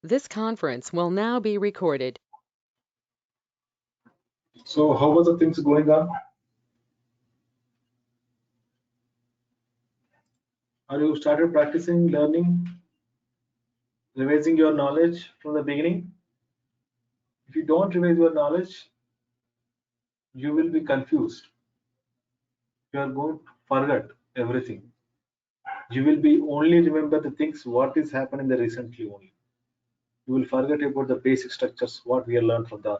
This conference will now be recorded. So how was the things going on? Are you started practicing, learning, revising your knowledge from the beginning? If you don't revise your knowledge, you will be confused. You are going to forget everything. You will be only remember the things what is happening the recently only. You will forget about the basic structures what we have learned from the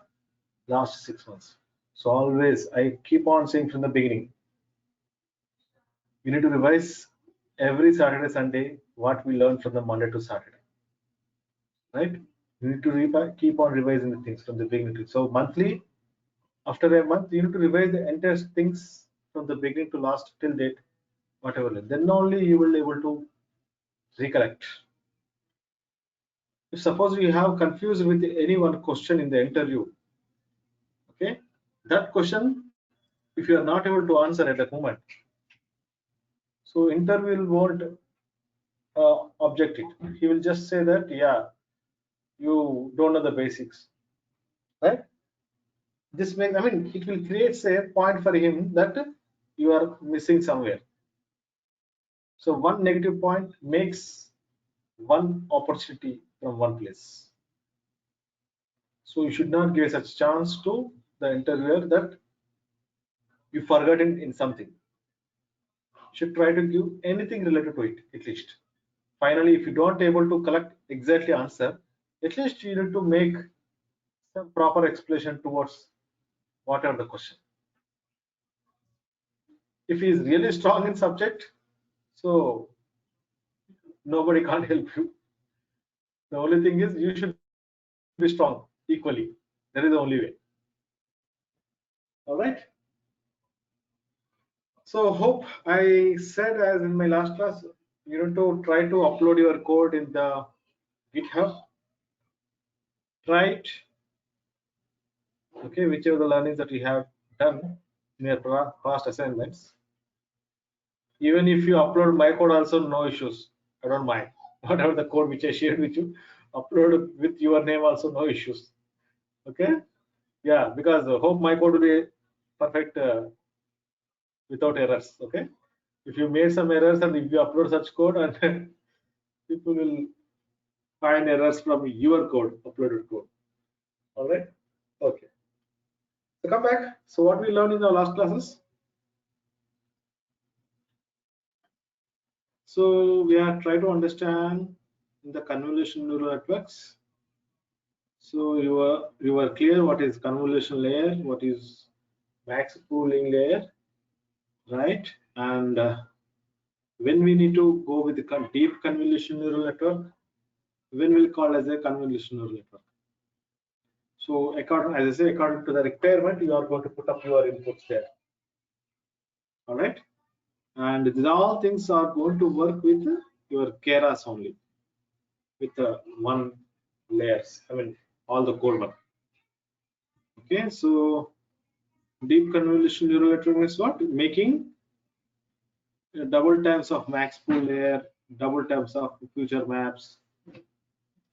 last 6 months. So always I keep on saying from the beginning, you need to revise every Saturday, Sunday what we learned from the Monday to Saturday. Right? You need to keep on revising the things from the beginning. So monthly, after a month, you need to revise the entire things from the beginning to last till date, whatever. Then only you will be able to recollect. If suppose you have confused with any one question in the interview, okay, that question, if you are not able to answer at that moment, so interview won't object it. He will just say that, yeah, you don't know the basics, right? This makes, I mean, it will create a point for him that you are missing somewhere. So one negative point makes one opportunity from one place. So you should not give such chance to the interviewer that you forgot in something. You should try to give anything related to it at least. Finally, if you don't able to collect exactly answer, at least you need to make some proper explanation towards whatever the question. If he is really strong in subject, so nobody can't help you. The only thing is you should be strong equally. That is the only way. All right. So hope I said as in my last class, you need to try to upload your code in the GitHub. Try it. Okay, whichever the learnings that you have done in your past assignments. Even if you upload my code also, no issues. I don't mind. Whatever the code which I shared with you, upload with your name also, no issues. Okay. Yeah, because hope my code will be perfect without errors. Okay. If you made some errors and if you upload such code, and people will find errors from your code, uploaded code. All right. Okay. So come back. So what we learned in the last classes. So we are trying to understand the convolution neural networks. So you are clear what is convolution layer, what is max pooling layer, right? And when we need to go with the deep convolution neural network, when we'll call as a convolution neural network. So according, as I say, according to the requirement, you are going to put up your inputs there. All right. And these all things are going to work with your Keras only, with one layers. I mean, all the code one. Okay. So deep convolution neural network is what? Making double times of max pool layer, double times of future maps,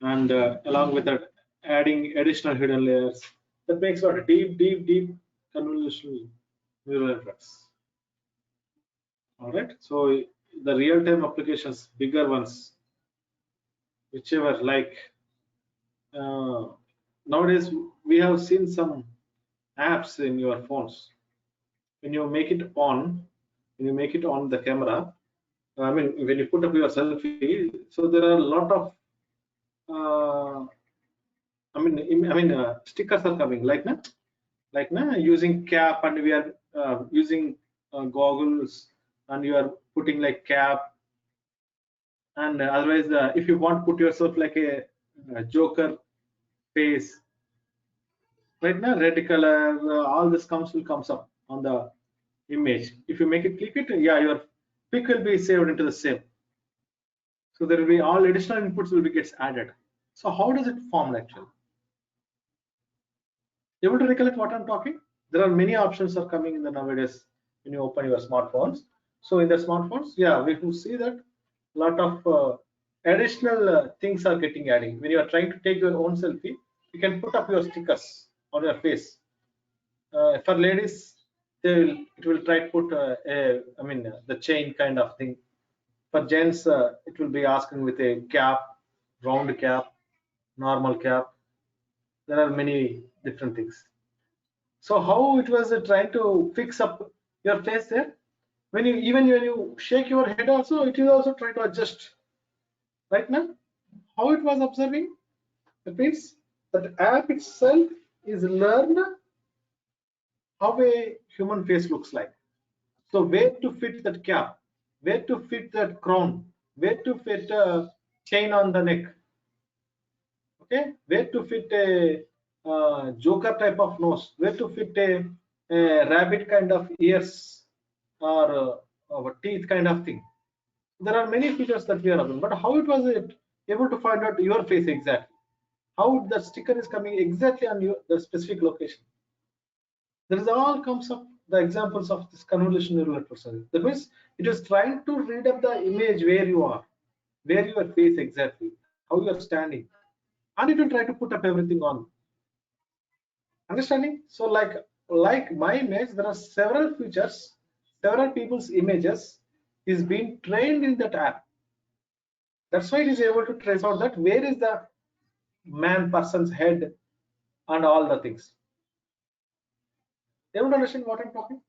and along with that, adding additional hidden layers. That makes what? Deep convolution neural networks. All right. So the real-time applications, bigger ones, whichever, like nowadays we have seen some apps in your phones. When you make it on, when you make it on the camera, I mean, when you put up your selfie, so there are a lot of, stickers are coming like using cap, and we are using goggles, and you are putting like cap, and otherwise, if you want to put yourself like a Joker face, right now, red color, all this will comes up on the image. If you make it click it, yeah, your pic will be saved into the same. So there will be all additional inputs will be gets added. So how does it form actually? Able to recollect what I'm talking? There are many options are coming in the nowadays when you open your smartphones. So in the smartphones, yeah, we will see that a lot of additional things are getting added. When you are trying to take your own selfie, you can put up your stickers on your face. For ladies, it will try to put the chain kind of thing. For gents, it will be asking with a cap, round cap, normal cap. There are many different things. So how it was trying to fix up your face there? When you even when you shake your head also, it will also try to adjust. Right now, how it was observing? That means that app itself is learned how a human face looks like. So where to fit that cap, where to fit that crown, where to fit a chain on the neck, okay, where to fit a joker type of nose, where to fit a rabbit kind of ears or teeth kind of thing. There are many features that we are having, but how it was it able to find out your face exactly? How the sticker is coming exactly on your the specific location? There is all comes up the examples of this convolution neural network study. That means it is trying to read up the image where you are, where your face exactly, how you are standing, and it will try to put up everything on. Understanding? So like my image, there are several features, several people's images is being trained in that app. That's why it is able to trace out that where is the man person's head and all the things. They don't understand what I'm talking.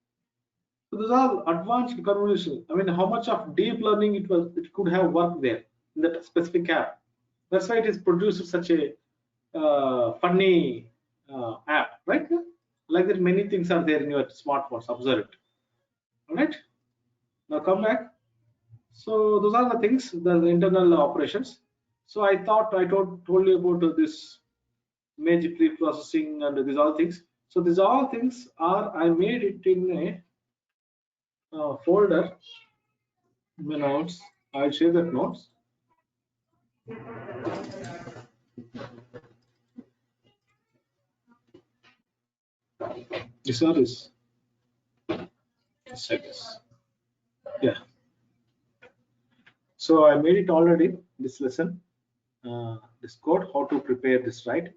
So these are advanced convolution. I mean, how much of deep learning it could have worked there in that specific app. That's why it is produced such a funny app, right? Like that, many things are there in your smartphones. Observe it. All right. Now come back. So those are the things, the internal operations. So I thought told you about this image pre-processing and these all things. So these all things are I made it in a folder. My notes. I'll share that notes. This one is this. Yeah. So I made it already. This lesson, this code, how to prepare this, right?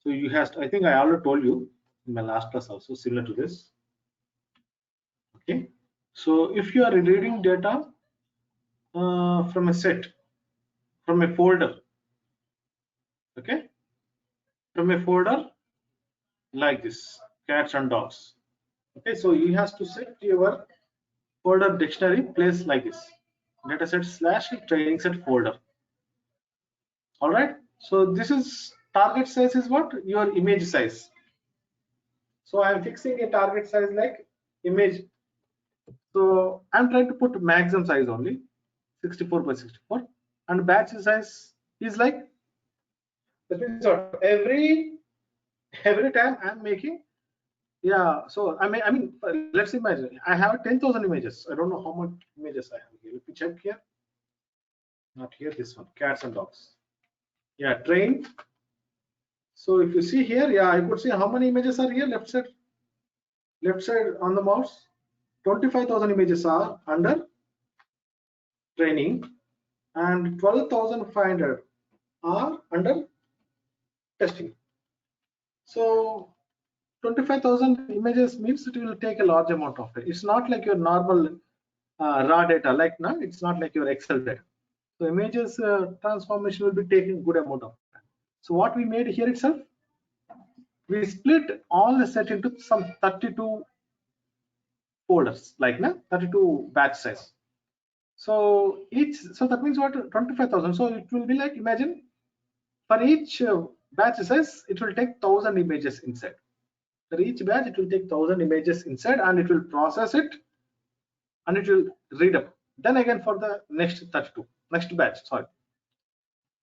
So you have. I think I already told you in my last class also similar to this. Okay. So if you are reading data from a set, from a folder, okay, from a folder like this, cats and dogs. Okay, so you have to set your folder dictionary place like this, dataset slash training set folder. All right. So this is target size is what your image size. So I'm fixing a target size like image. So I'm trying to put maximum size only 64 by 64, and batch size is like that means what every time I'm making. Yeah, so I mean, let's imagine I have 10,000 images. I don't know how much images I have here. Let me check here. Not here, this one, cats and dogs. Yeah, train. So if you see here, yeah, I could see how many images are here. Left side on the mouse. 25,000 images are under training, and 12,500 are under testing. So 25,000 images means it will take a large amount of it. It's not like your normal raw data, like now it's not like your Excel data. So images transformation will be taking good amount of time. So what we made here itself, we split all the set into some 32 folders, like na 32 batch size. So so that means what 25,000. So it will be like, imagine for each batch size, it will take 1,000 images inside. For each batch, it will take 1,000 images inside, and it will process it, and it will read up. Then again for the next 32, next batch. Sorry.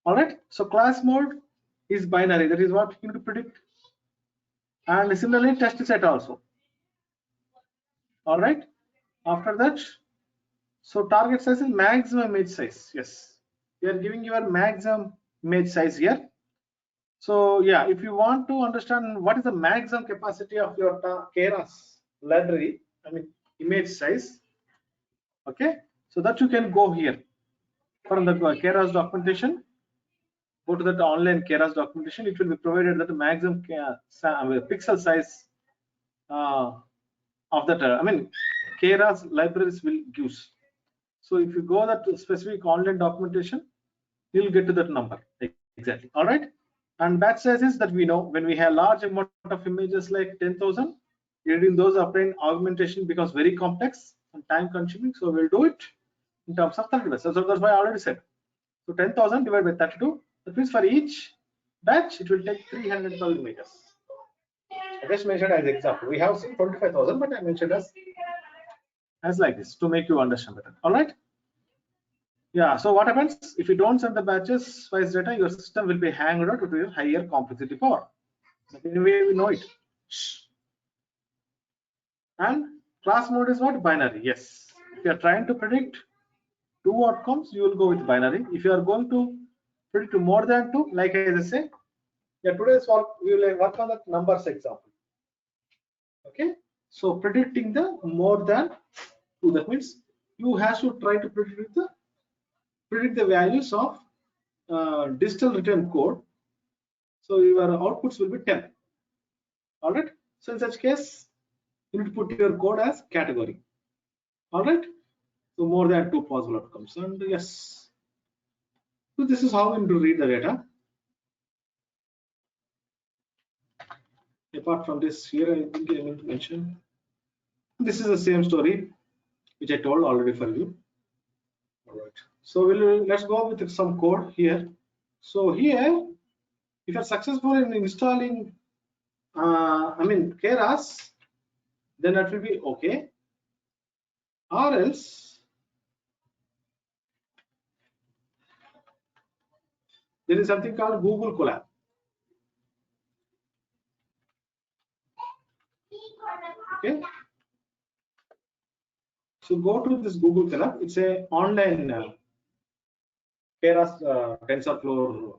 All right. So class mode is binary. That is what you need to predict. And similarly, test set also. All right. After that, so target size is maximum image size. Yes, we are giving your maximum image size here. So yeah, if you want to understand what is the maximum capacity of your Keras library, I mean image size, okay, so that you can go here. from the Keras documentation, go to that online Keras documentation. It will be provided that the maximum pixel size of that. I mean, Keras libraries will give. So if you go that specific online documentation, you'll get to that number exactly. All right. And batch sizes that we know, when we have large amount of images like 10,000, editing those obtain augmentation becomes very complex and time consuming. So we'll do it in terms of 30 batches. So that's why I already said. So 10,000 divided by 32. That means for each batch, it will take 312 images. I just mentioned as example. We have 25,000, but I mentioned as like this to make you understand better. All right. Yeah, so what happens if you don't send the batches wise data, your system will be hanged out with a higher complexity power. Anyway, we know it. And class mode is what? Binary. Yes. If you are trying to predict two outcomes, you will go with binary. If you are going to predict more than two, like I say, yeah, today's work we will work on that numbers example. Okay. So predicting the more than two, that means you have to try to predict the values of digital written code. So your outputs will be 10. All right. So in such case, you need to put your code as category. All right. So more than two possible outcomes. And yes. So this is how you need to read the data. Apart from this, here I think I need to mention. This is the same story which I told already for you. All right. So let's go with some code here. So here, if you're successful in installing, Keras, then that will be okay. Or else, there is something called Google Colab. Okay. So go to this Google Colab. It's a online Keras TensorFlow.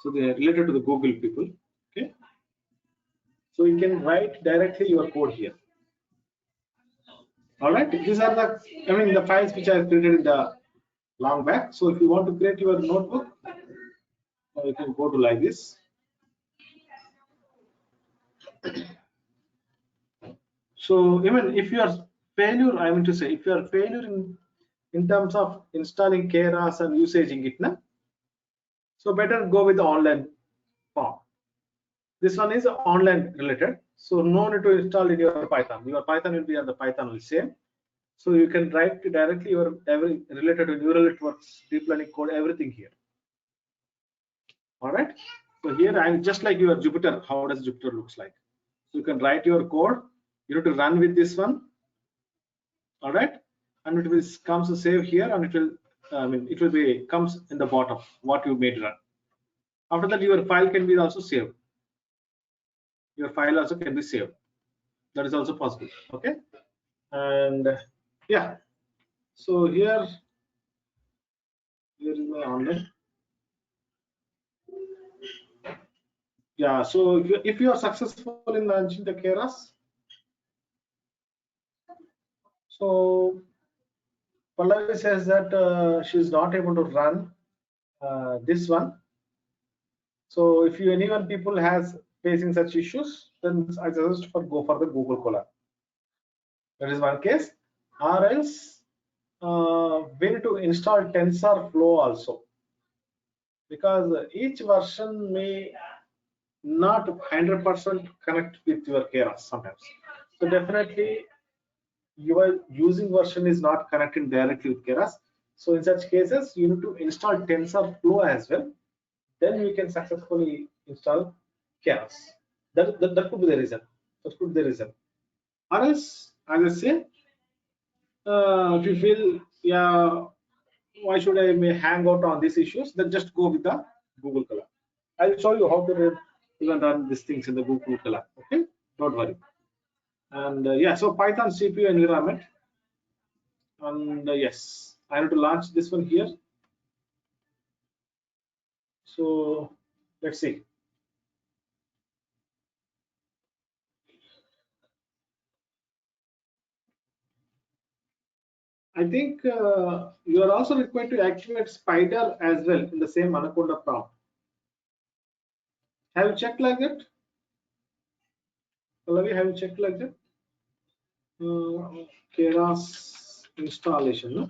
So they are related to the Google people. Okay. So you can write directly your code here. All right. These are the files which I created in the long back. So if you want to create your notebook, you can go to like this. So even if you are failure, I mean to say, if you are failure in terms of installing Keras and usaging it, so better go with the online form. This one is online related, so no need to install in your Python. Your Python will be on the Python will same. So you can write directly your every related to neural networks, deep learning code, everything here. All right. So here I'm just like your Jupyter. How does Jupyter looks like? So you can write your code. You need to run with this one. All right. And it will comes to save here, and it will it will be comes in the bottom what you made run. After that, your file can be also saved. Your file also can be saved. That is also possible. Okay. And yeah. So here is my online. Yeah. So if you are successful in launching the Keras, so Pallavi says that she is not able to run this one. So if anyone people has facing such issues, then I suggest go for the Google Colab. That is one case. Or else we need to install TensorFlow also, because each version may not 100% connect with your Keras sometimes. So definitely your using version is not connecting directly with Keras. So in such cases, you need to install TensorFlow as well. Then you can successfully install Keras. That could be the reason. That could be the reason. Or else, as I say, if you feel, yeah, why should I may hang out on these issues, then just go with the Google Colab. I'll show you how to even run these things in the Google Colab. Okay, don't worry. And yeah, so Python CPU environment. And yes, I have to launch this one here. So let's see. I think you are also required to activate spider as well in the same Anaconda prompt. Have you checked like that? Pallavi, have you checked like that? Keras installation. No?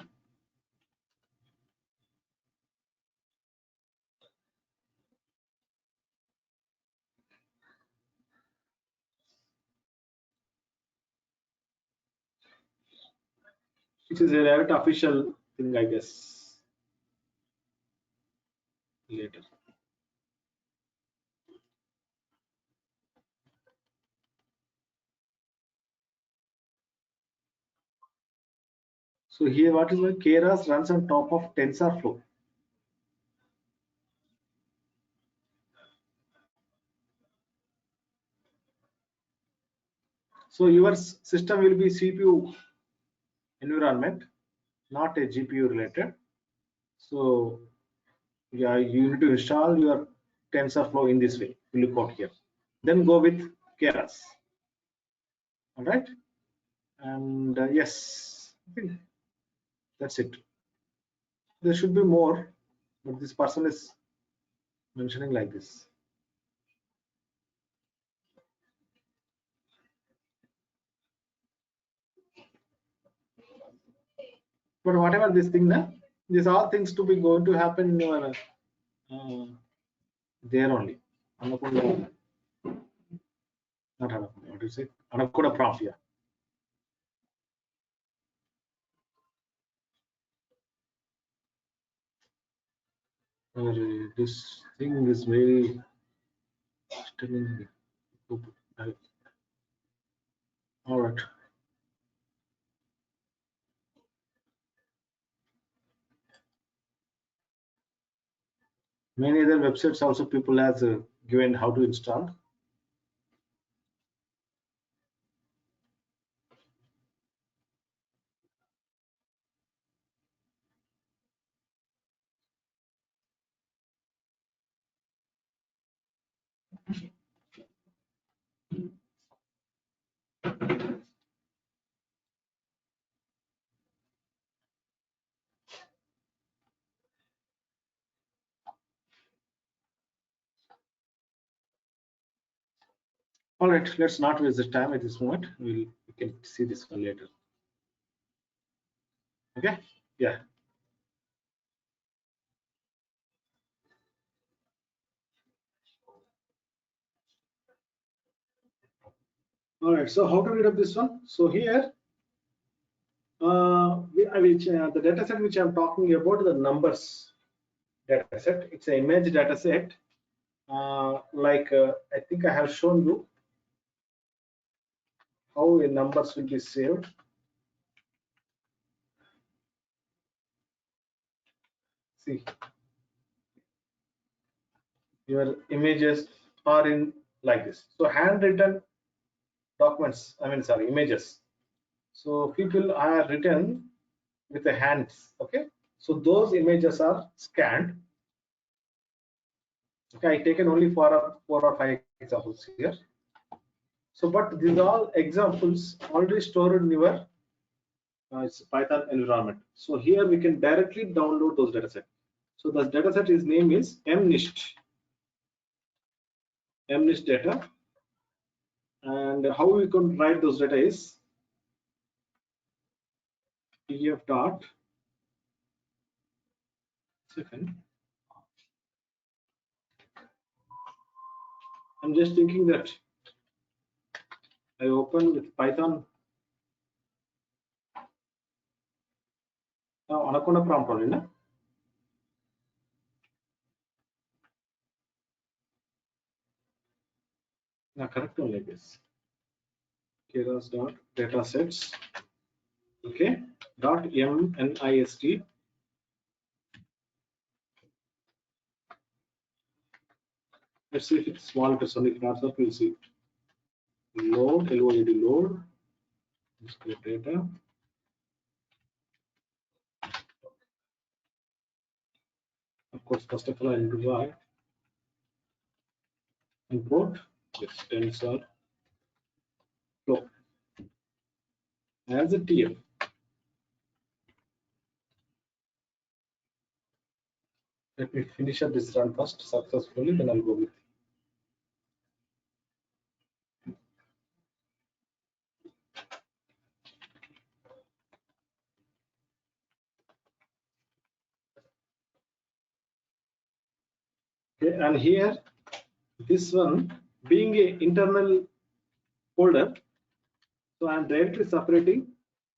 It is a direct official thing, I guess. Later. So here, what is the Keras runs on top of TensorFlow. So your system will be CPU environment, not a GPU related. So yeah, you need to install your TensorFlow in this way. You look out here. Then go with Keras. All right. And yes, I think that's it. There should be more, but this person is mentioning like this. But whatever this thing, now, these are things to be going to happen in your there only. Anaconda, not Anaconda. What do you say? Anaconda prompt. Yeah. This thing is very stunning. All right. Many other websites also people has given how to install. All right, let's not waste the time at this moment. We can see this one later. Okay. Yeah. All right. So how to read up this one? So here, the data set which I'm talking about, the numbers data set. It's an image data set. I think I have shown you how a numbers will be saved. See, your images are in like this. So handwritten documents, I mean, sorry, images. So people are written with the hands. Okay. So those images are scanned. Okay, I taken only four or five examples here. So, but these are all examples already stored in your it's Python environment. So here we can directly download those dataset. So the dataset is name is mnist data, and how we can write those data is pdf dot second. I'm just thinking that I open with Python Anaconda prompt only, na? Yeah, correct only, I guess. Keras dot datasets. Okay. Dot mnist. Let's see if it's small letters only. If not, so we'll see. Load, LOAD, load. Display data. Of course, first of all, I need to buy import this tensor flow as a TF. Let me finish up this run first successfully, then I'll go with. Okay, and here this one being a internal folder, so I'm directly separating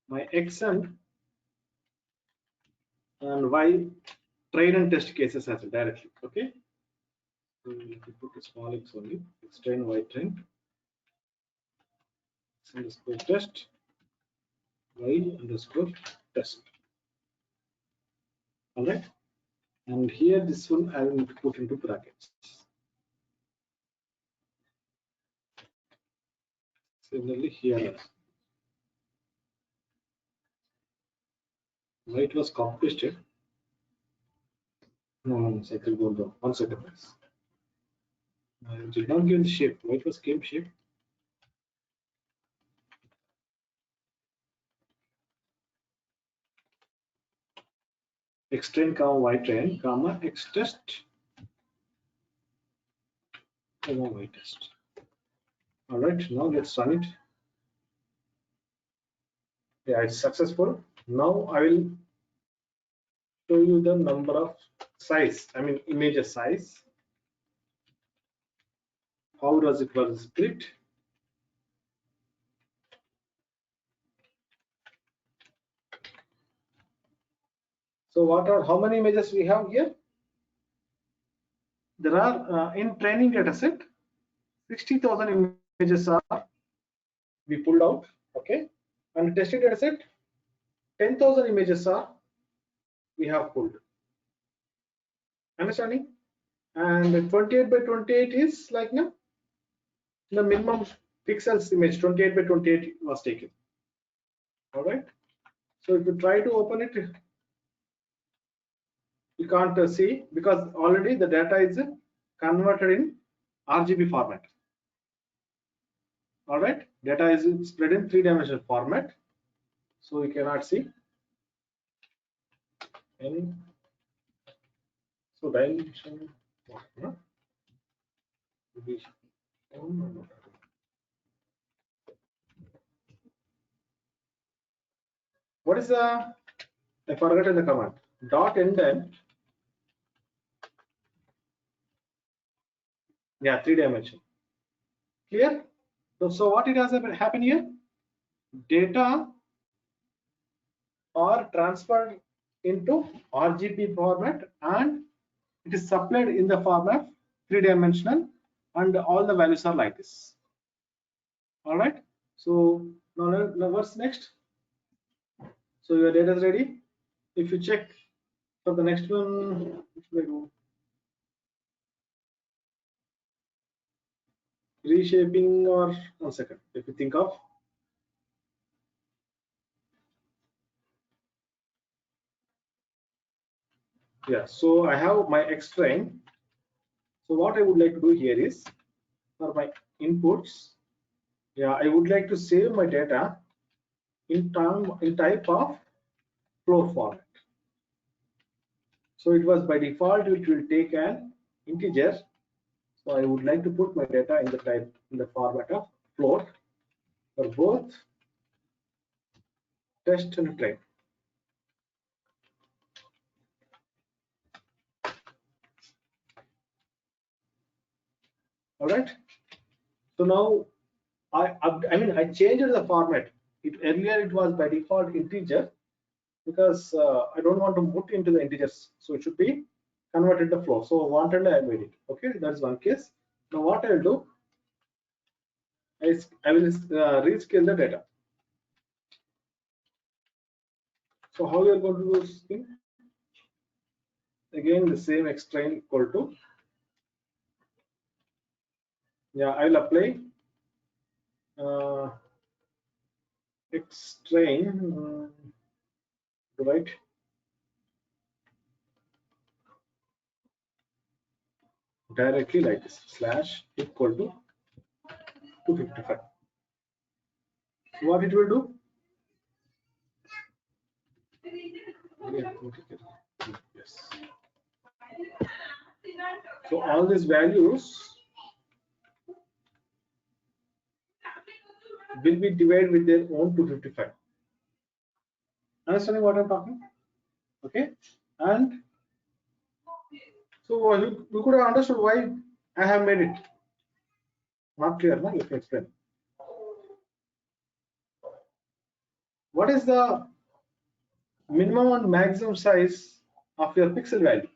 my X and Y train and test cases as well directly. Okay, so let me put a small X only. X train, Y train, X underscore test, Y underscore test. All right, and here this one I will put into brackets. Similarly here, why it was copy pasted. No, cycle go down. 1 second, please. Did not give the shape. Why it was came shape? X train comma Y train comma X test comma Y test. All right, now let's run it. Yeah, it's successful. Now I will show you the number of size. I mean image size. How does it was split? So what are how many images we have here? There are in training data set 60,000 images are we pulled out. Okay, and testing data set 10,000 images are we have pulled. Understanding? And 28 by 28 is like no, the minimum pixels image 28 by 28 was taken. All right. So if you try to open it, you can't see because already the data is converted in RGB format. All right. Data is spread in three-dimensional format, so you cannot see any. So dimension. What is the? I forgot the command. Dot indent. Yeah, 3-dimension. Clear? So what it has happened here? Data are transferred into RGB format and it is supplied in the format 3-dimensional and all the values are like this. All right. So now what's next? So your data is ready. If you check for the next one, what should I do? Reshaping or 1 second. If you think of yeah. So I have my X train. So what I would like to do here is for my inputs. Yeah, I would like to save my data in type of floor format. So it was by default it will take an integer. So I would like to put my data in the type in the format of float for both test and train. All right. So now I changed the format. Earlier it was by default integer because I don't want to put into the integers. So it should be converted to float. So wanted I made it. Okay, that's one case. Now what I will do is I will rescale the data. So how you are going to do this thing? Again, the same X train equal to yeah. I will apply X train right directly like this slash equal to 255. So what it will do? Yeah, yes. So all these values will be divided with their own 255. Understanding what I'm talking? Okay. And so you could have understood why I have made it. Not clear, no? Let me explain. What is the minimum and maximum size of your pixel value?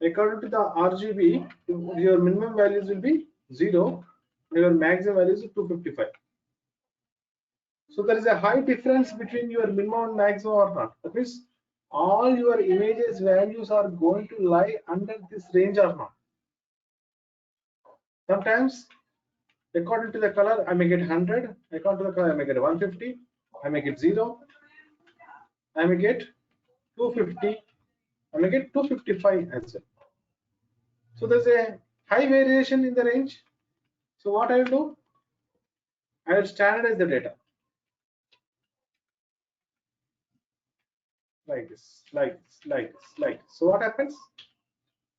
According to the RGB, your minimum values will be 0, your maximum values is 255. So there is a high difference between your minimum and maximum or not. That means all your images values are going to lie under this range or not. Sometimes according to the color I may get 100, according to the color I may get 150, I may get 0, I may get 250, I may get 255 as well. So there's a high variation in the range. So what I will do, I will standardize the data like this, like this, like this, like this. So what happens?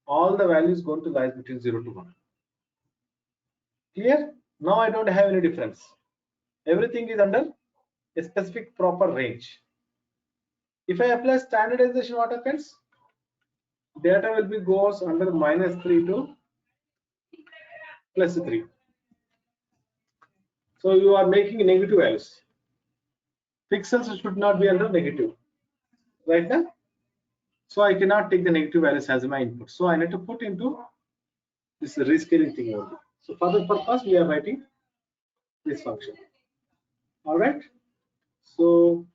All the values going to lie between 0 to 1. Clear? Now I don't have any difference. Everything is under a specific proper range. If I apply standardization, what happens? Data will be goes under -3 to +3. So you are making negative values. Pixels should not be under negative, right now. So I cannot take the negative values as my input. So I need to put into this rescaling thing only. So for the purpose, we are writing this function. All right. So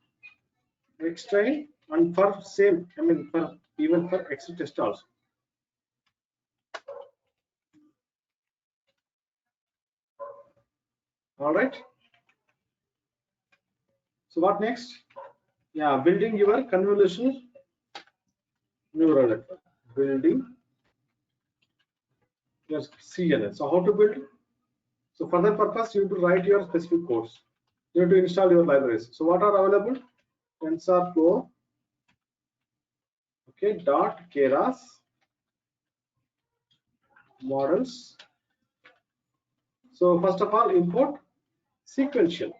next time, and for same, I mean for even for Excel test also. All right. So what next? Yeah, building your convolutional neural network. Building your CNN. So how to build? So for that purpose, you have to write your specific codes. You have to install your libraries. So what are available? TensorFlow. Okay. Dot Keras models. So first of all, import sequential,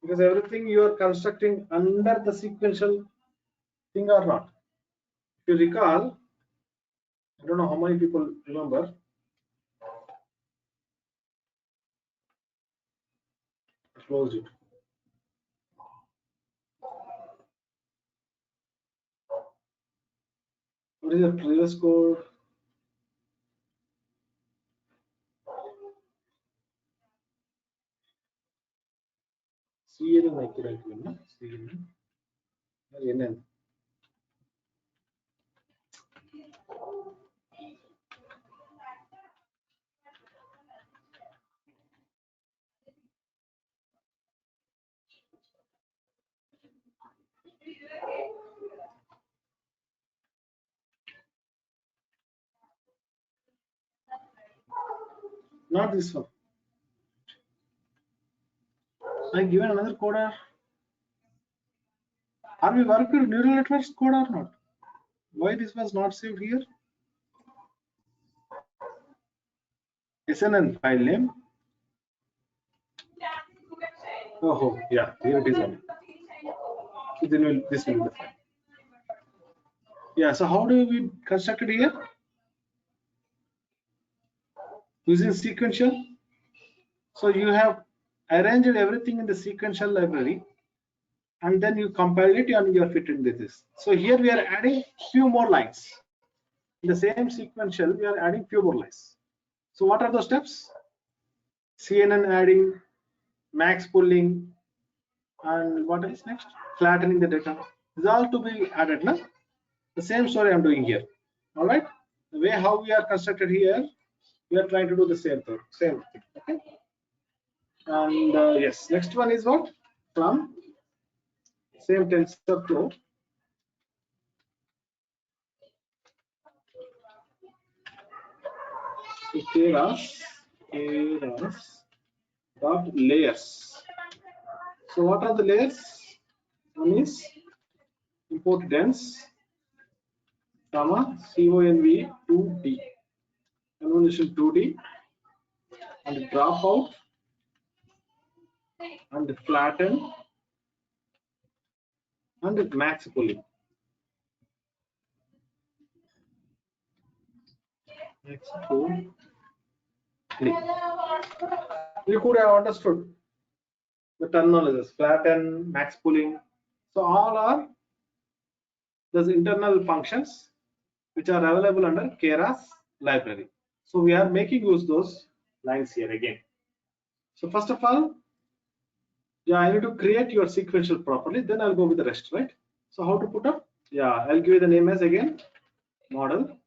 because everything you are constructing under the sequential thing or not. If you recall, I don't know how many people remember. Close it. What is the previous code? CNN I could write. CNN. Not this one. I given another code. Are we working with neural networks code or not? Why this was not saved here? SNN file name. Oh, yeah, here it is only. So then this will be the file. Yeah, so how do we construct it here? Using sequential. So you have arranged everything in the sequential library, and then you compile it and you are fitting this. So here we are adding few more lines. In the same sequential, we are adding few more lines. So what are those steps? CNN adding, max pulling, and what is next? Flattening the data. This is all to be added. No? The same story I'm doing here. All right. The way how we are constructed here, we are trying to do the same thing. Same thing. Okay. And yes, next one is what? From same TensorFlow. So Keras dot layers. So what are the layers? One is import dense, comma, conv 2d, convolution 2d, and drop out and flatten and max pooling. Max pooling. You could have understood the terminologies, flatten, max pooling. So all are those internal functions which are available under Keras library. So we are making use those lines here again. So first of all, yeah, I need to create your sequential properly, then I'll go with the rest, right? So how to put up? Yeah, I'll give you the name as again model.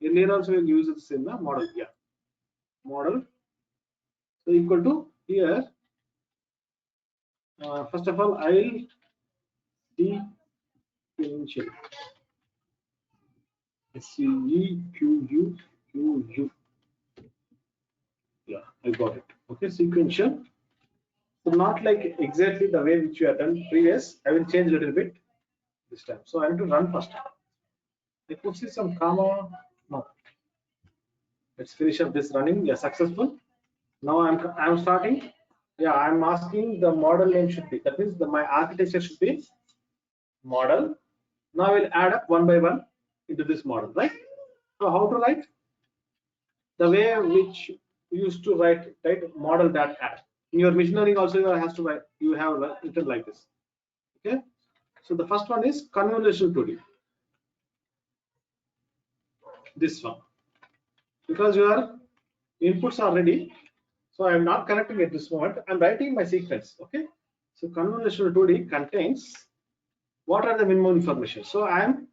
Earlier also we'll use this in the model. Yeah, model. So equal to here. First of all, I'll sequential. SEQUQ. Yeah, I got it. Okay, sequential. So not like exactly the way which you have done previous. I will change a little bit this time. So I need to run first. I could see some comma. No. Let's finish up this running. Yeah, successful. Now I'm starting. Yeah, I'm asking the model name should be. That means my architecture should be model. Now we'll add up one by one into this model, right? So how to write? The way which you used to write model that add. In your machine learning also you has to write. You have written like this. Okay. So the first one is convolution 2D. This one, because your inputs are ready, so I am not connecting at this moment. I'm writing my sequence. Okay. So convolutional 2D contains what are the minimum information. So I am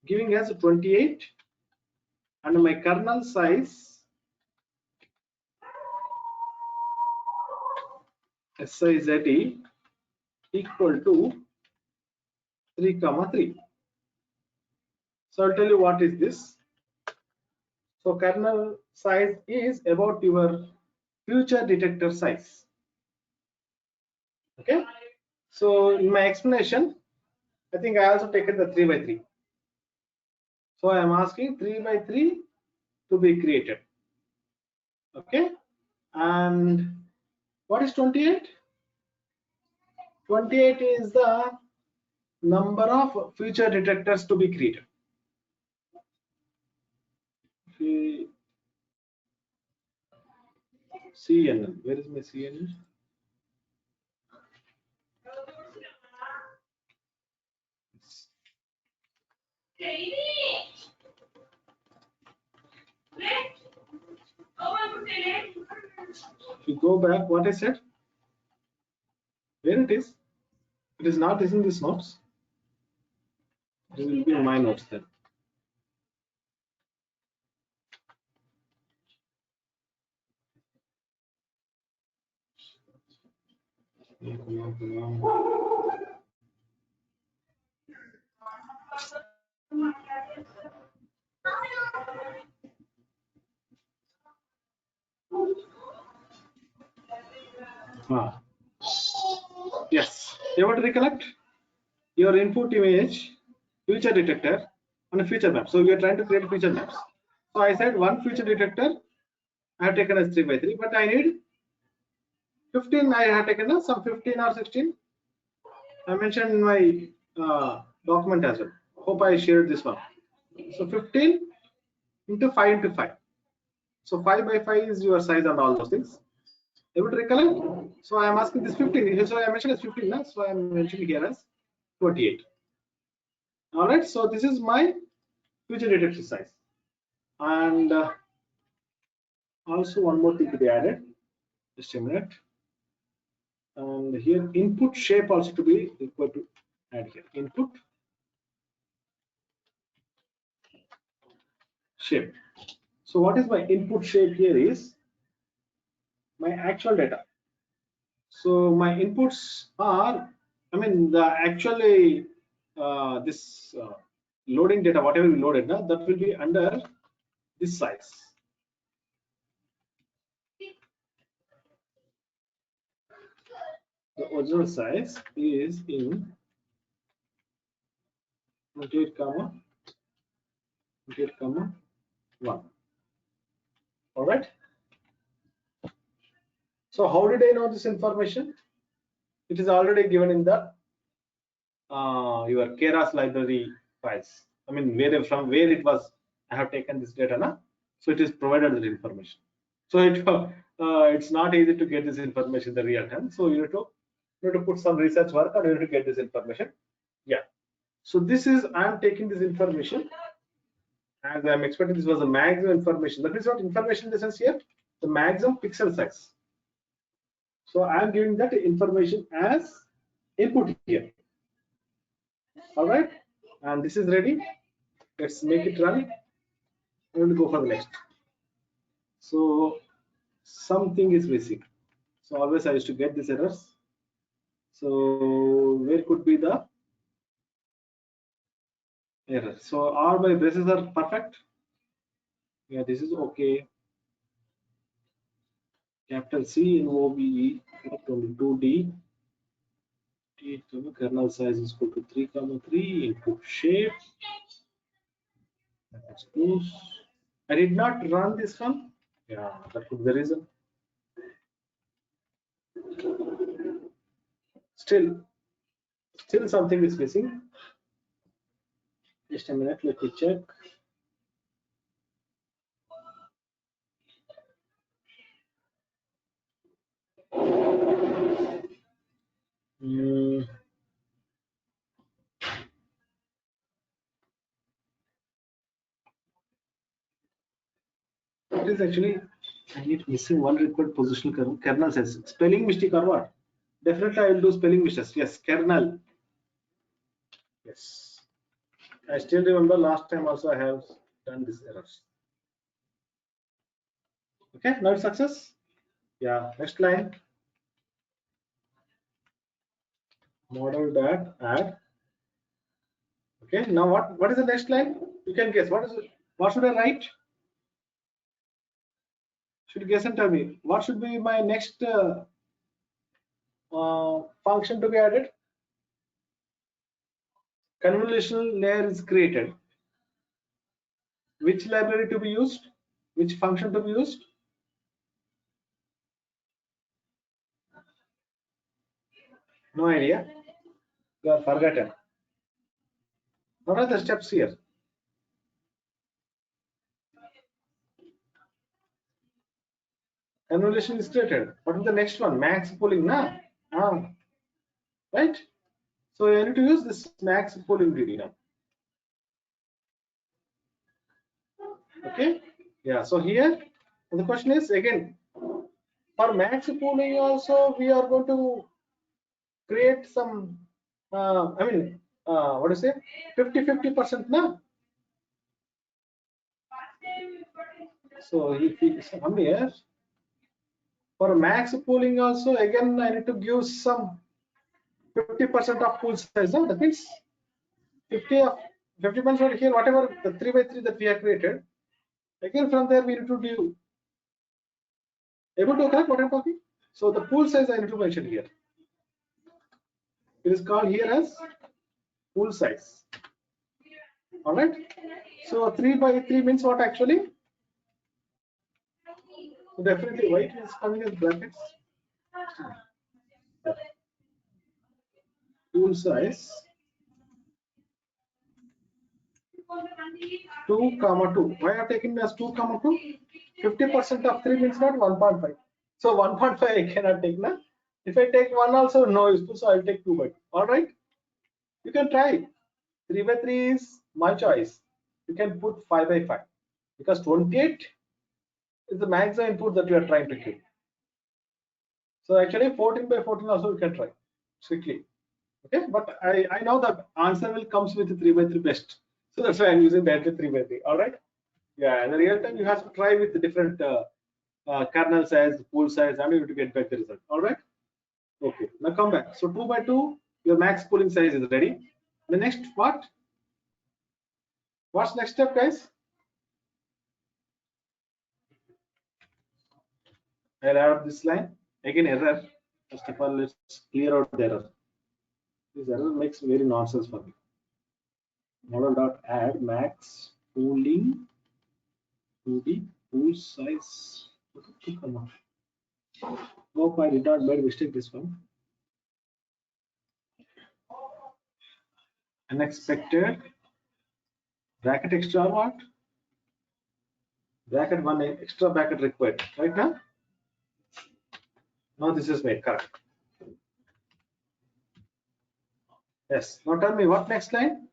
giving as 28 and my kernel size size equal to 3, 3. So I'll tell you what is this. So kernel size is about your future detector size. Okay. So in my explanation, I think I also taken the 3 by 3. So I am asking 3 by 3 to be created. Okay. And what is 28? 28 is the number of future detectors to be created. CNN. Where is my CNN? If you go back, what I said, where it is? It is not in this notes. It will be in my notes then. Ah. Yes. You want to recollect your input image, future detector, and a future map. So we are trying to create future maps. So I said one future detector I have taken as 3 by 3, but I need 15. I have taken as some 15 or 16. I mentioned in my document as well. Hope I shared this one. So 15 into 5 into 5. So 5 by 5 is your size and all those things. Able to recollect? So I am asking this 15. So I mentioned as 15 now. So I am mentioning here as 28. All right. So this is my future detector size. And also one more thing to be added. Just a minute. And here input shape also to be equal to add here. Input shape. So what is my input shape here is my actual data. So my inputs are, I mean, the actually this loading data, whatever we loaded, now that will be under this size. The original size is in 28 comma 28 comma 1. All right. So how did I know this information? It is already given in the your Keras library files. I mean, from where it was, I have taken this data, na? So it is provided the information. So it's not easy to get this information in the real time. So you need to put some research work and you need to get this information. Yeah. So this is I'm taking this information as I'm expecting this was the maximum information. That is what information in the sense here, the maximum pixel size. So I'm giving that information as input here. All right, and this is ready. Let's make it run and go for the next. So something is missing. So always I used to get these errors. So where could be the error? So all my braces are perfect. Yeah, this is okay. Capital C in OBE 22D. Kernel size is equal to 3 comma 3 input shape. Let's close. I did not run this one. Yeah, that could be the reason. Still something is missing. Just a minute, let me check. It is actually I need missing one required positional kernel says spelling mistake or what? Definitely I will do spelling mistakes. Yes, kernel. Yes. I still remember last time also I have done these errors. Okay, now it's success. Yeah, next line. Model that add. Okay, now what is the next line? You can guess. What is it? What should I write? Should guess and tell me. What should be my next function to be added? Convolutional layer is created. Which library to be used? Which function to be used? No idea. You are forgotten. What are the steps here? Convolution is created. What is the next one? Max pooling, na? Ah, right? So I need to use this max pooling DD now. Okay? Yeah, so here the question is again for max pooling also we are going to create some what do you say 50-50% now. So if we come here for max pooling also again I need to give some 50% of pool size. No? That means 50% here whatever the 3 by 3 that we have created. Again from there we need to do able to correct what I'm talking. So the pool size I need to mention here. It is called here as pool size. All right. So 3 by 3 means what actually? So definitely white is coming as brackets. Pool size 2 comma 2. Why are taking as 2 comma 2? 50% of 3 means not 1.5. So 1.5 I cannot take now. If I take 1 also no useful, so I'll take 2 by 2. All right. You can try. 3 by 3 is my choice. You can put 5 by 5 because 28 is the maximum input that you are trying to keep. So actually 14 by 14 also you can try strictly. Okay, but I know that answer will comes with 3 by 3 best. So that's why I'm using directly 3 by 3. All right. Yeah, in the real time you have to try with the different kernel size, pool size, and you have to get back the result. All right. Okay. Now come back. So 2 by 2, your max pooling size is ready. The next what? What's next step, guys? I'll add this line again. Error. First of all, let's clear out the error. This error makes very nonsense for me. Model dot add max pooling to the pool size. Come on. Hope I did not make mistake this one. Unexpected bracket extra what? Bracket one extra bracket required. Right now? Now this is made correct. Yes. Now tell me what next line?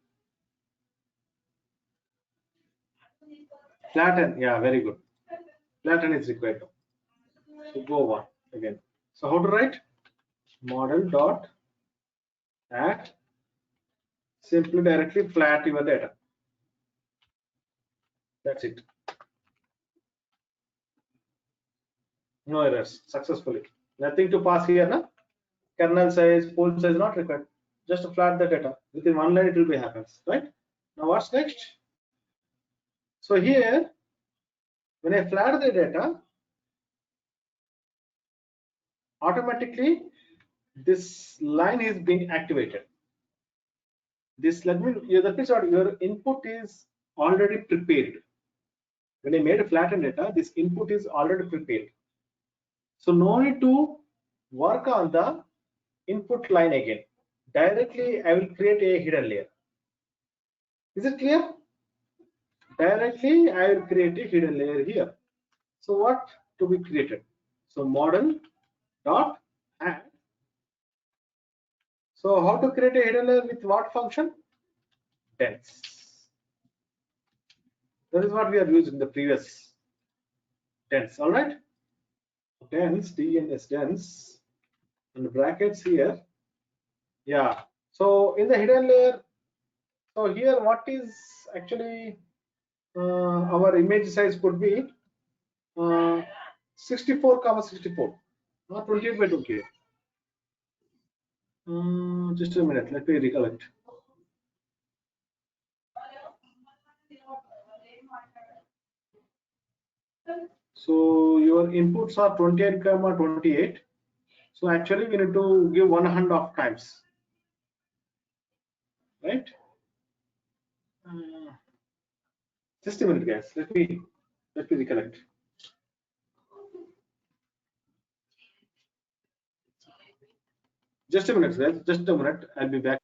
Flatten. Yeah, very good. Flatten is required. So go one again. So how to write? Model dot add simply directly flat your data. That's it. No errors successfully. Nothing to pass here, na? Kernel size, pool size not required. Just flat the data. Within one line it will be happens, right? Now what's next? So here, when I flat the data, automatically this line is being activated. This let me that means what your input is already prepared. When I made a flattened data, this input is already prepared. So no need to work on the input line again. Directly I will create a hidden layer. Is it clear? Directly I will create a hidden layer here. So what to be created? So model dot add. So how to create a hidden layer with what function? Dense. That is what we are using in the previous dense. All right. Dense DNS dense and brackets here. Yeah. So in the hidden layer, so here what is actually our image size could be 64 comma 64, not 28 by 28. Just a minute, let me recollect. So your inputs are 28 comma 28. So actually we need to give 1/2 times, right? Uh, just a minute, guys. Let me recollect. Just a minute, guys. Just a minute. I'll be back.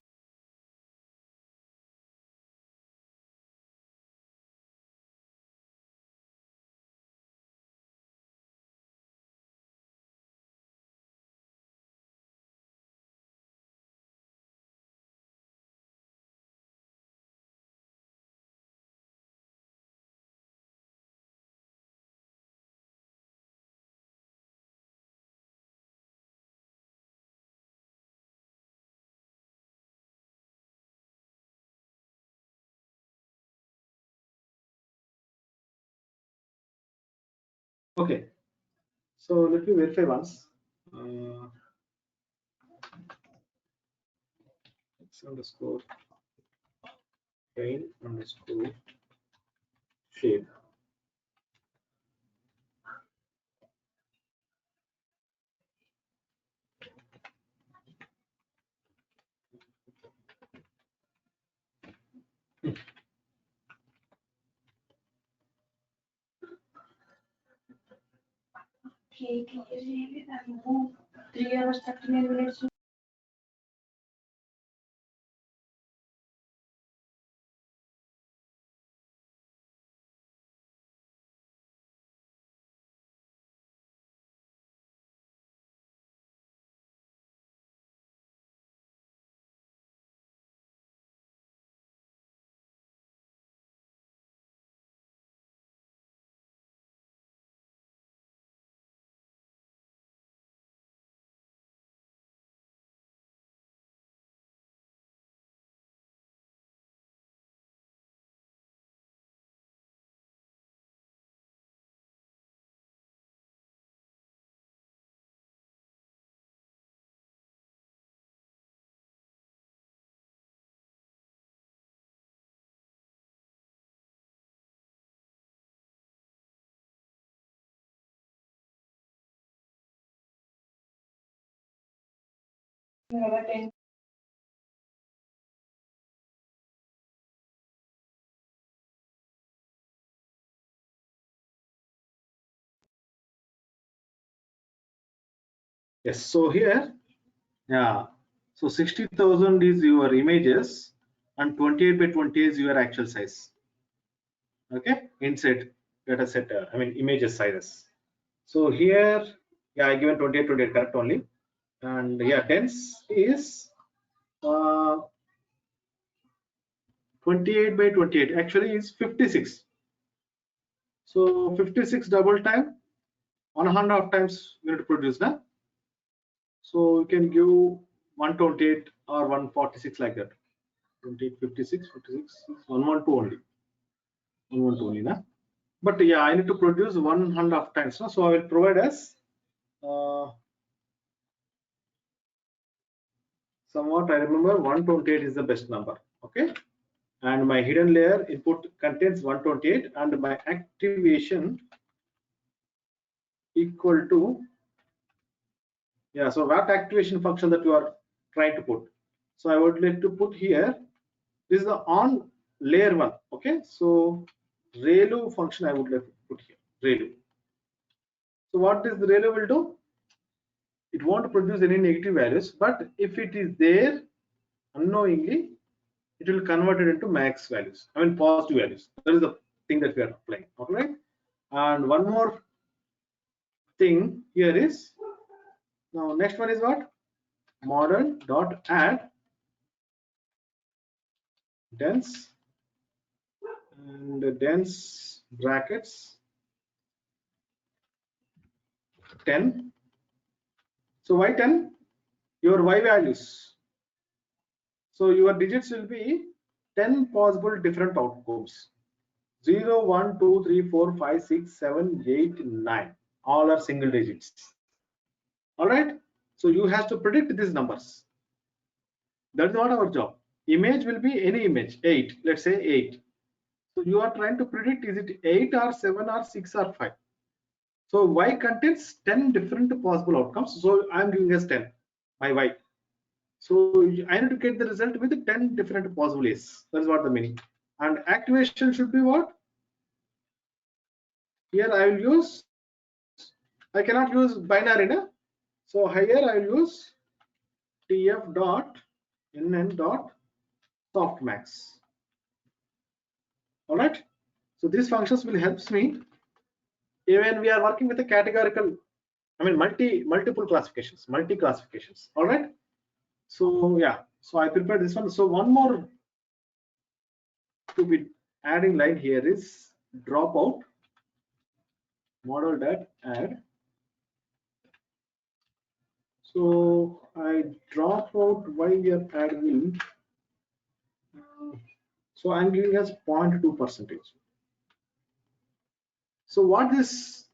Okay. So let me verify once. X underscore train underscore shape. Yes. So here, yeah. So 60,000 is your images and 28 by 20 is your actual size. Okay. Inside data set, I mean images sizes. So here, yeah, I given 28, 28 correct only. And yeah, dense is 28 by 28 actually is 56. So 56 double time, 1.5 times we need to produce now. So you can give 128 or 146 like that. 28, 56, 56, 112 only. 112 only, na? But yeah, I need to produce 1.5 times. No? So I will provide as somewhat I remember 128 is the best number. Okay. And my hidden layer input contains 128 and my activation equal to, yeah, so what activation function that you are trying to put. So I would like to put here, this is the on layer one. Okay, so relu function I would like to put here, relu. So what this relu will do, it won't produce any negative values, but if it is there unknowingly, it will convert it into max values, I mean positive values. That is the thing that we are applying. All right. And one more thing here is, now next one is what, model dot add dense and dense brackets 10. So why 10? Your y values. So your digits will be 10 possible different outcomes. 0, 1, 2, 3, 4, 5, 6, 7, 8, 9. All are single digits. All right. So you have to predict these numbers. That's not our job. Image will be any image, 8. Let's say 8. So you are trying to predict, is it 8 or 7 or 6 or 5? So y contains 10 different possible outcomes. So I'm giving us 10, my y. So I need to get the result with 10 different possible A's. That's what the meaning. And activation should be what? Here I will use, I cannot use binary, na? So here I will use tf dot nn dot softmax. All right. So these functions will help me even we are working with a categorical, I mean multiple classifications, multi classifications. All right. So yeah, so I prepared this one. So one more to be adding line here is drop out model that add. So I drop out why we are adding. So I'm giving us 0.2%. So what this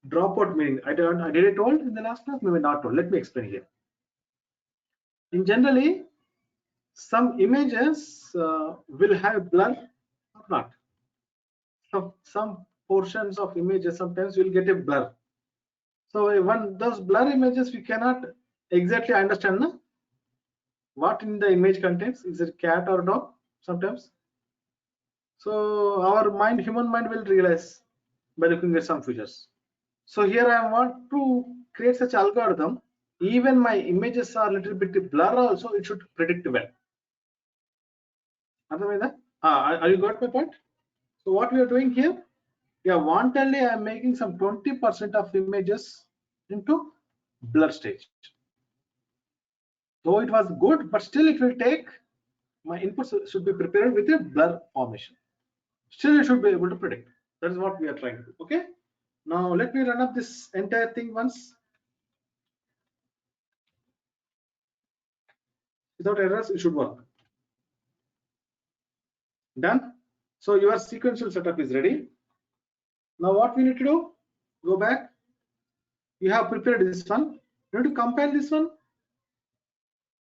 dropout meaning? I did it told in the last class, maybe not told. Let me explain here. In generally, some images will have blur or not. So some portions of images sometimes will get a blur. So when those blur images, we cannot exactly understand na, what in the image contains. Is it cat or dog? Sometimes. So our mind, human mind, will realize by looking at some features. So here I want to create such algorithm. Even my images are a little bit blur, also it should predict well. Are you got my point? So what we are doing here? Yeah, wantedly I am making some 20% of images into blur stage. Though it was good, but still it will take, my inputs should be prepared with a blur formation. Still you should be able to predict. That is what we are trying to do. Okay. Now let me run up this entire thing once. Without errors, it should work. Done. So your sequential setup is ready. Now what we need to do? Go back. You have prepared this one. You need to compile this one.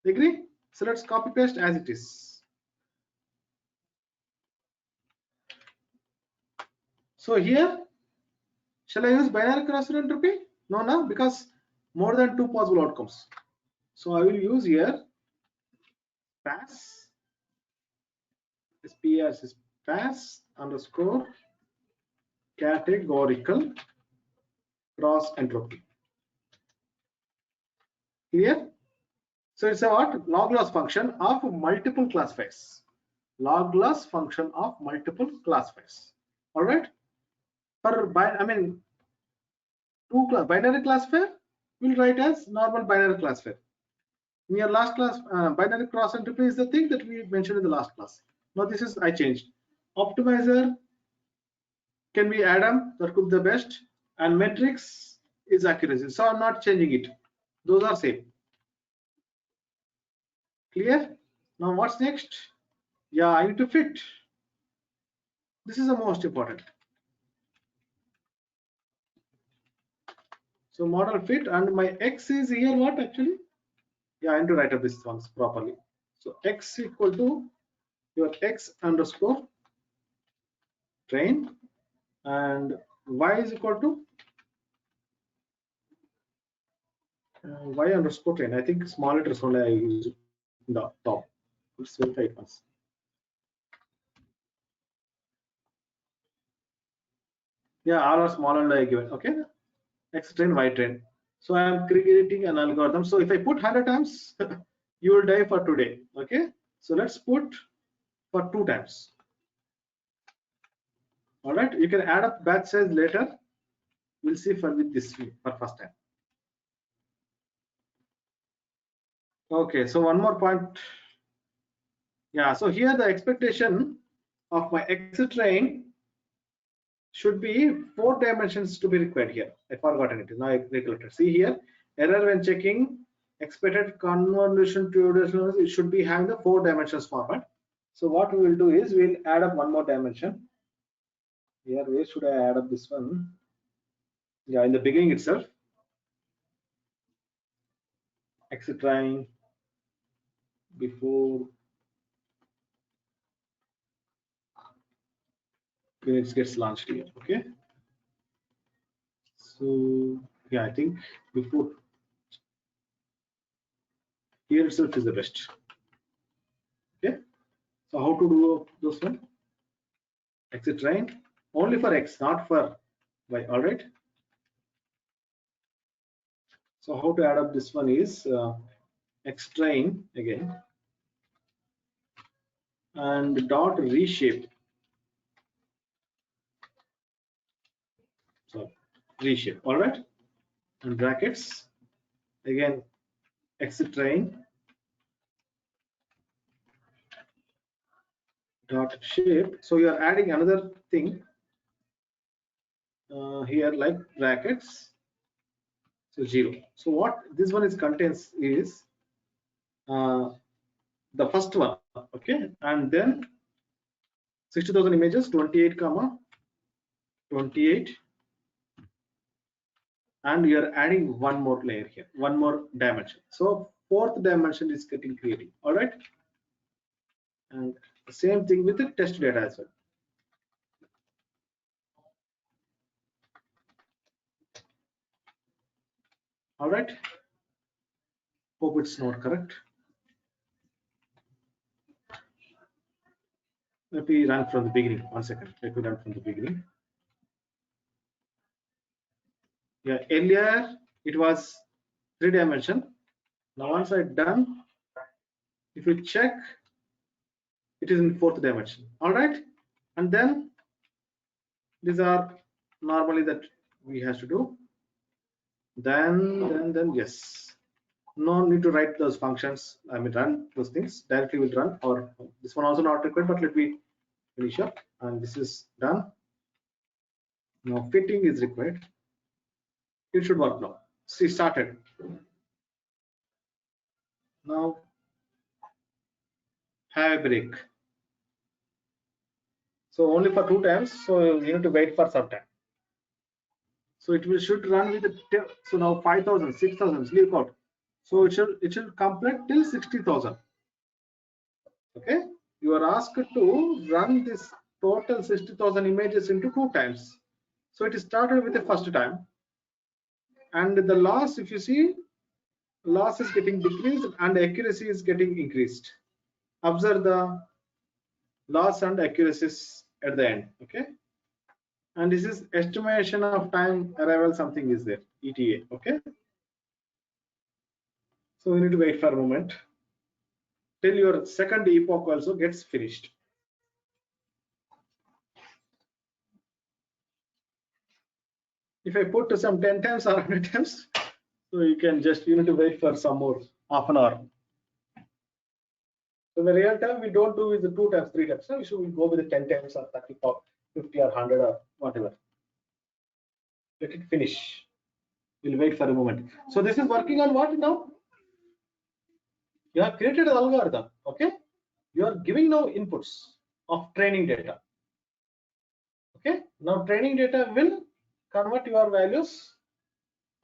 Agree? So let's copy paste as it is. So here, shall I use binary cross entropy? No, no, because more than 2 possible outcomes. So I will use here pass, SPS is pass underscore categorical cross entropy. Clear? So it's a what? Log loss function of multiple classifiers. Log loss function of multiple classifiers. All right. For binary classifier, we'll write as normal binary classifier. In your last class, binary cross entropy is the thing that we mentioned in the last class. Now this is I changed. Optimizer can be Adam, that could be the best, and matrix is accuracy. So I'm not changing it. Those are same. Clear? Now what's next? Yeah, I need to fit. This is the most important. So model fit, and my x is here what actually? Yeah, I need to write up this ones properly. So x equal to your x underscore train, and y is equal to y underscore train. I think small letters only I use in the top. Let's verify it once. Yeah, all are small and I given. Okay, x train, y train. So I am creating an algorithm. So if I put 100 times, you will die for today. Okay, so let's put for 2 times. All right, you can add up batch size later. We'll see for with this for first time. Okay, so one more point. Yeah, so here the expectation of my x train should be 4 dimensions to be required here. I forgotten it. Now I recollected. See here, error when checking expected convolution to it should be having the 4 dimensions format. So what we will do is we'll add up one more dimension. Here, where should I add up this one? Yeah, in the beginning itself. Trying before when it gets launched here. Okay. So yeah, I think before here itself is the best. Okay. So how to do those one? Train only for x, not for y. All right. So how to add up this one is x train again and dot reshape. So reshape. All right. And brackets again x train dot shape. So you are adding another thing here like brackets. So 0. So what this one is contains is uh, the first one. Okay, and then 60,000 images 28 comma 28, and you are adding one more layer here, one more dimension. So fourth dimension is getting created. All right, and the same thing with the test data as well. All right, hope it's not correct. Let me run from the beginning. 1 second. Let me run from the beginning. Yeah, earlier it was 3 dimension. Now once I done, if you check, it is in 4th dimension. All right, and then these are normally that we have to do. Then yes, no need to write those functions. I mean run those things directly will run, or this one also not required, but let me finish up, and this is done. Now fitting is required. It should work now. See, started. Now have a break. So only for 2 times, so you need to wait for some time. So it will should run with the, so now 5,000, 6,000, sleep out. So it should complete till 60,000. Okay, you are asked to run this total 60,000 images into 2 times. So it started with the first time, and the loss, if you see, loss is getting decreased and accuracy is getting increased. Observe the loss and accuracies at the end. Okay, and this is estimation of time arrival, something is there, ETA. Okay, So we need to wait for a moment till your second epoch also gets finished. If I put to some 10 times or 100 times, so you need to wait for some more half an hour. So the real time we don't do with the 2 times, 3 times. So we should go with the 10 times or 30 or 50 or 100 or whatever. Let it finish. We'll wait for a moment. So this is working on what now? You have created an algorithm. Okay. You are giving now inputs of training data. Okay. Now training data will convert your values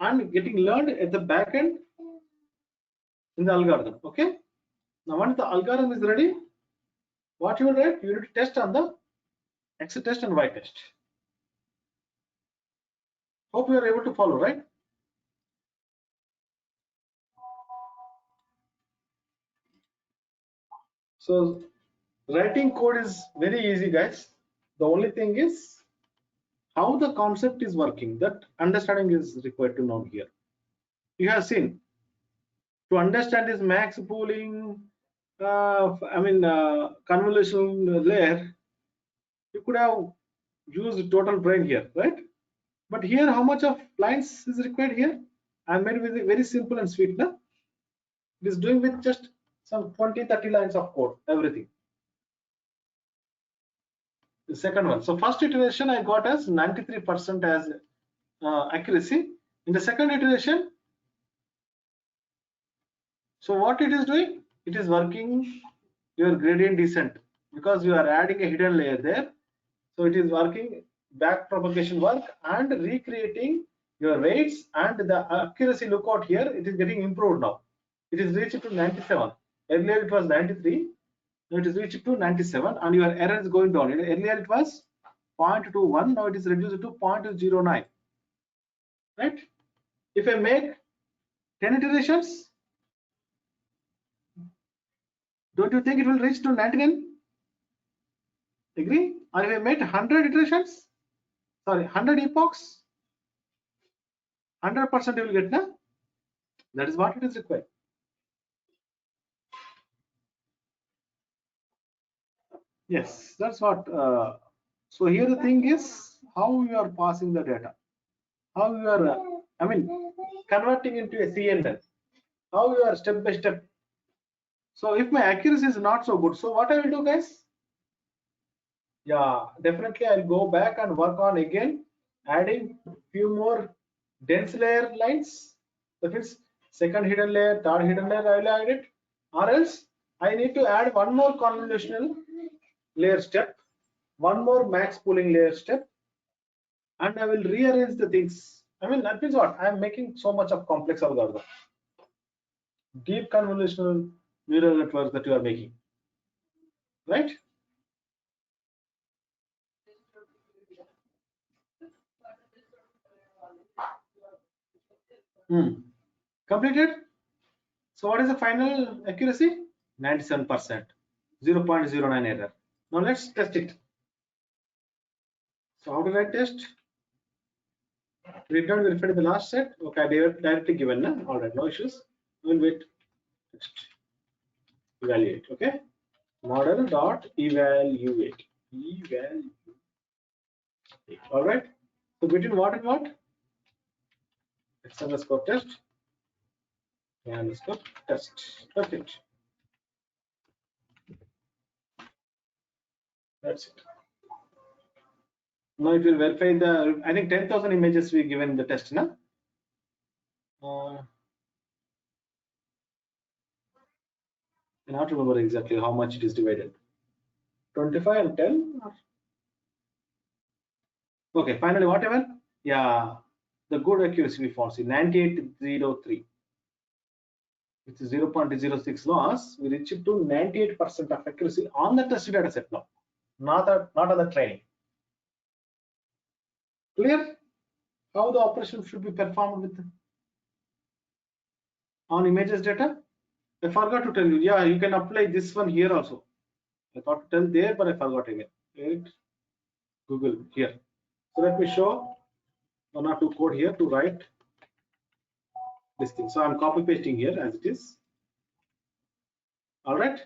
and getting learned at the back end in the algorithm. Okay. Now once the algorithm is ready, what you will write? You need to test on the X test and Y test. Hope you are able to follow, right? So writing code is very easy, guys. The only thing is how the concept is working. That understanding is required to know here. You have seen to understand this max pooling, convolution layer. You could have used total brain here, right? But here, how much of lines is required here? I made with it very simple and sweet. Na? It is doing with just some 20-30 lines of code, everything. The second one. So first iteration I got as 93% as accuracy. In the second iteration, so what it is doing? It is working your gradient descent because you are adding a hidden layer there. So it is working back propagation work and recreating your weights and the accuracy. Look out here, it is getting improved now. It is reached to 97. Earlier it was 93. Now it is reached to 97 and your error is going down. Earlier it was 0.21. Now it is reduced to 0.09. Right? If I make 10 iterations, don't you think it will reach to 99? Agree? Or if I made 100 iterations, sorry, 100 epochs, 100% you will get, na? That is what it is required. Yes, that's what. So here the thing is how you are passing the data, how you are, converting into a CNN, how you are step by step. So if my accuracy is not so good, so what I will do, guys? Yeah, definitely I'll go back and work on again, adding few more dense layer lines. That means second hidden layer, third hidden layer, I will add it, or else I need to add one more convolutional layer step, one more max pooling layer step, and I will rearrange the things. That means what? I am making so much of complex algorithm, deep convolutional neural networks that you are making, right? Completed. So what is the final accuracy? 97%, 0.09 error. Now let's test it. So how do I test? We did not verify the last set. Okay, they are directly given. Na? All right, no issues. We'll wait. Next. Evaluate. Okay. Model dot evaluate. Evaluate. All right. So between what and what? X underscore test. Y underscore test. Perfect. That's it. Now it will verify the. I think 10,000 images we given the test. Na? I cannot remember exactly how much it is divided. 25 and 10. Okay, finally, whatever. Yeah, the good accuracy we found. See, 9803. Which is 0.06 loss. We reach it to 98% of accuracy on the test data set now, not on the training. Clear? How the operation should be performed with on images data? I forgot to tell you. Yeah, you can apply this one here also. I thought to tell there, but I forgot again. Right? Google here. So let me show one or two code here to write. this thing. So I'm copy pasting here as it is. All right.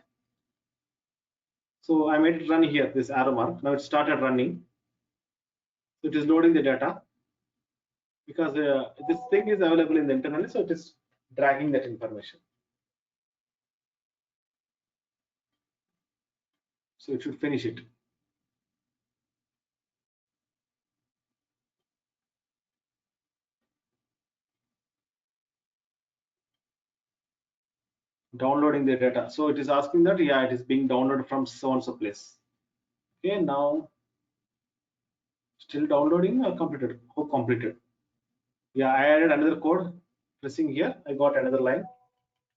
So I made it run here, this arrow mark. Now it started running. So it is loading the data because this thing is available in the internally, so it is dragging that information. So it should finish it. Downloading the data. So it is asking that, yeah, it is being downloaded from so and so place. Okay, now still downloading or completed? Oh, completed. Yeah, I added another code. Pressing here, I got another line.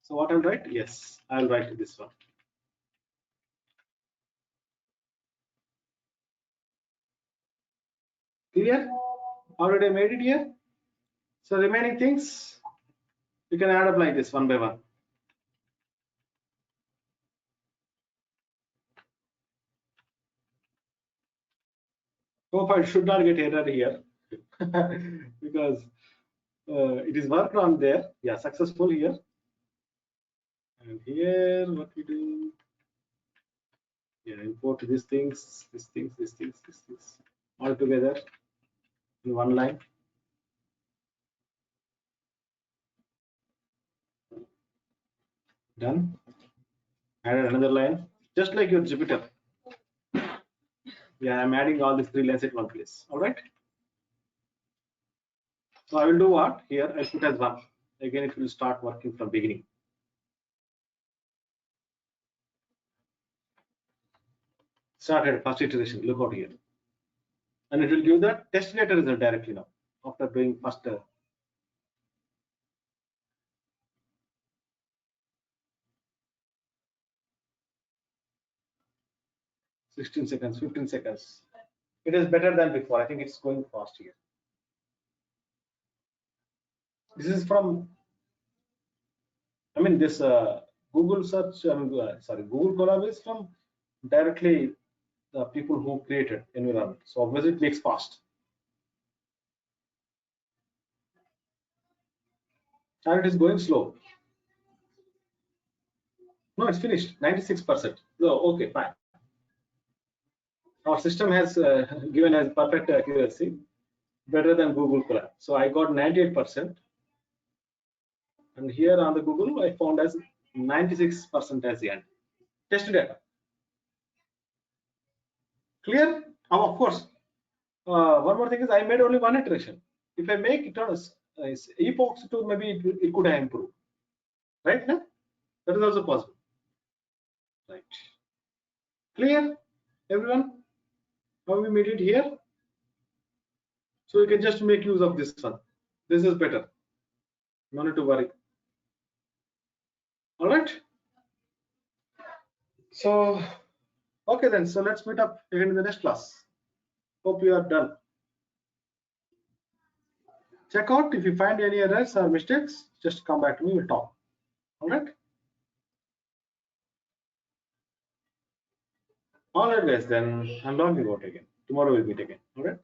So what I'll write? Yes, I'll write this one. Clear? Already made it here. So remaining things you can add up like this one by one. Hope I should not get error here because it is worked on there. Yeah, successful here. And here, what we do? Yeah, import these things, all together in one line. Done. Add another line, just like your Jupyter. Yeah, I'm adding all these three lines at one place. All right. So I will do what? Here I put as one. Again, it will start working from beginning. Started first iteration. Look out here, and it will give the test data result directly now after doing first. 16 seconds, 15 seconds. It is better than before. I think it's going fast here. This is from, I mean, this Google search, sorry, Google Colab is from directly the people who created environment. So obviously it makes fast. And it is going slow. No, it's finished. 96%. No, okay, fine. Our system has given us perfect accuracy, better than Google Colab. So I got 98%. And here on the Google, I found as 96% as the end. Test data. Clear? Oh, of course. One more thing is I made only one iteration. If I make it on epochs to maybe it could have improved. Right now, that is also possible. Right. Clear, everyone? How we made it here? So you can just make use of this one. This is better. No need to worry. All right. So, okay then. So let's meet up again in the next class. Hope you are done. Check out if you find any errors or mistakes. Just come back to me. We'll talk. All right. All right, guys. Then I'm logging out again. Tomorrow we'll meet again. All right.